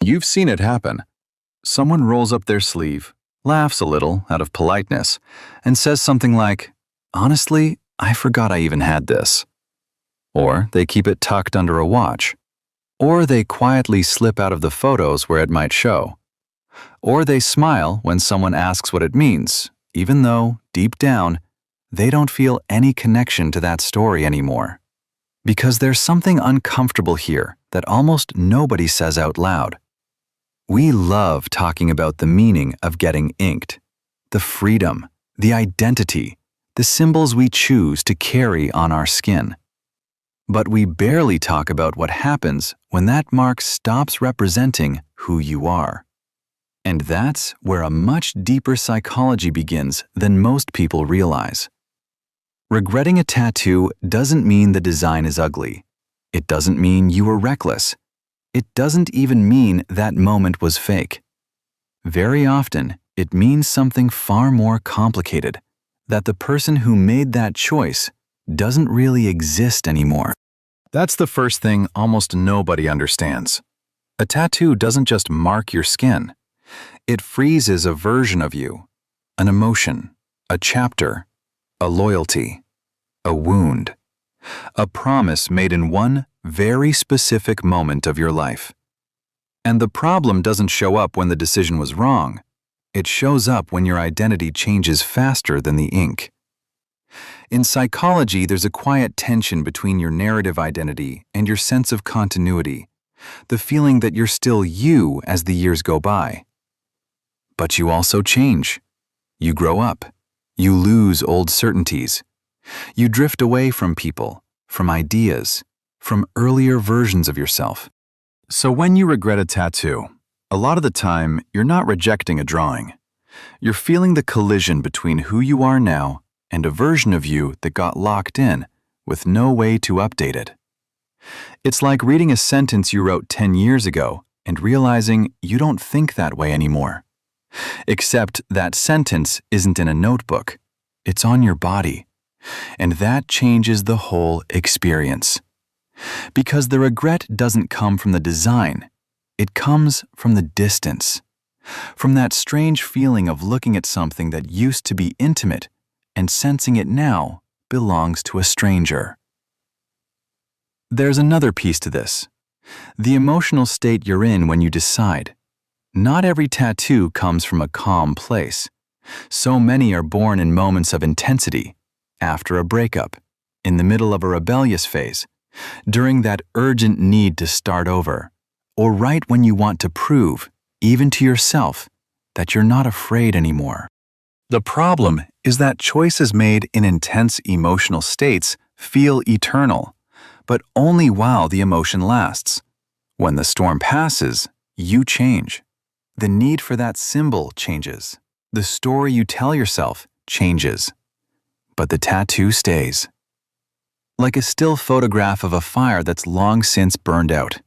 You've seen it happen. Someone rolls up their sleeve, laughs a little out of politeness, and says something like, "Honestly, I forgot I even had this." Or they keep it tucked under a watch. Or they quietly slip out of the photos where it might show. Or they smile when someone asks what it means, even though, deep down, they don't feel any connection to that story anymore. Because there's something uncomfortable here that almost nobody says out loud. We love talking about the meaning of getting inked, the freedom, the identity, the symbols we choose to carry on our skin. But we barely talk about what happens when that mark stops representing who you are. And that's where a much deeper psychology begins than most people realize. Regretting a tattoo doesn't mean the design is ugly. It doesn't mean you were reckless. It doesn't even mean that moment was fake. Very often, it means something far more complicated, that the person who made that choice doesn't really exist anymore. That's the first thing almost nobody understands. A tattoo doesn't just mark your skin. It freezes a version of you, an emotion, a chapter, a loyalty, a wound, a promise made in one very specific moment of your life. And the problem doesn't show up when the decision was wrong. It shows up when your identity changes faster than the ink. In psychology, there's a quiet tension between your narrative identity and your sense of continuity, the feeling that you're still you as the years go by. But you also change. You grow up. You lose old certainties. You drift away from people, from ideas, from earlier versions of yourself. So when you regret a tattoo, a lot of the time, you're not rejecting a drawing. You're feeling the collision between who you are now and a version of you that got locked in with no way to update it. It's like reading a sentence you wrote 10 years ago and realizing you don't think that way anymore. Except that sentence isn't in a notebook. It's on your body. And that changes the whole experience. Because the regret doesn't come from the design. It comes from the distance. From that strange feeling of looking at something that used to be intimate and sensing it now belongs to a stranger. There's another piece to this. The emotional state you're in when you decide. Not every tattoo comes from a calm place. So many are born in moments of intensity, after a breakup, in the middle of a rebellious phase, during that urgent need to start over, or right when you want to prove, even to yourself, that you're not afraid anymore. The problem is that choices made in intense emotional states feel eternal, but only while the emotion lasts. When the storm passes, you change. The need for that symbol changes. The story you tell yourself changes. But the tattoo stays. Like a still photograph of a fire that's long since burned out.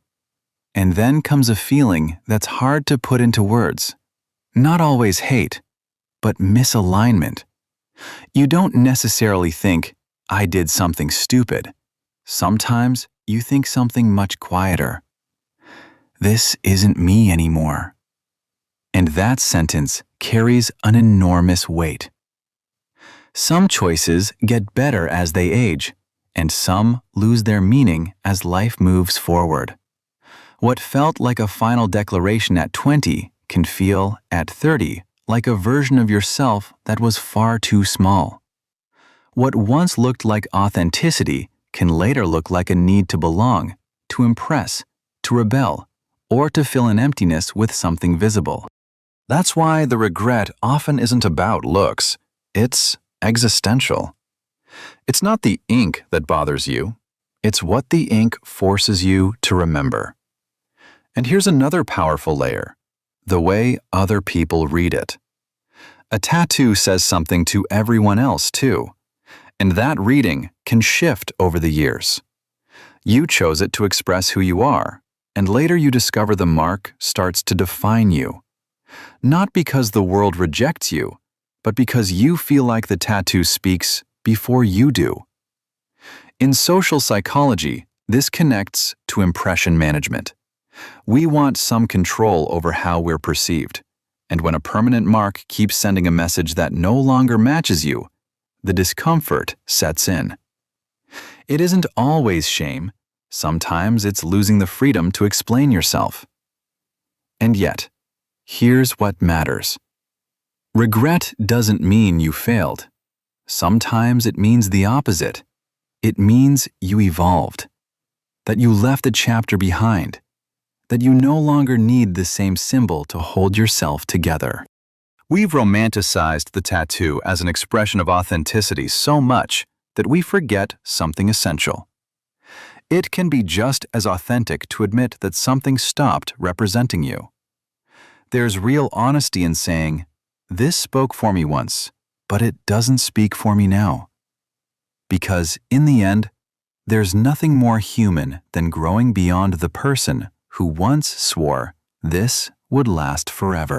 And then comes a feeling that's hard to put into words. Not always hate, but misalignment. You don't necessarily think, "I did something stupid." Sometimes you think something much quieter. "This isn't me anymore." And that sentence carries an enormous weight. Some choices get better as they age, and some lose their meaning as life moves forward. What felt like a final declaration at 20 can feel, at 30, like a version of yourself that was far too small. What once looked like authenticity can later look like a need to belong, to impress, to rebel, or to fill an emptiness with something visible. That's why the regret often isn't about looks. It's existential. It's not the ink that bothers you. It's what the ink forces you to remember. And here's another powerful layer: the way other people read it. A tattoo says something to everyone else, too. And that reading can shift over the years. You chose it to express who you are, and later you discover the mark starts to define you. Not because the world rejects you, but because you feel like the tattoo speaks before you do. In social psychology, this connects to impression management. We want some control over how we're perceived. And when a permanent mark keeps sending a message that no longer matches you, the discomfort sets in. It isn't always shame. Sometimes it's losing the freedom to explain yourself. And yet, here's what matters. Regret doesn't mean you failed. Sometimes it means the opposite. It means you evolved, that you left a chapter behind, that you no longer need the same symbol to hold yourself together. We've romanticized the tattoo as an expression of authenticity so much that we forget something essential. It can be just as authentic to admit that something stopped representing you. There's real honesty in saying, "This spoke for me once, but it doesn't speak for me now." Because in the end, there's nothing more human than growing beyond the person who once swore this would last forever.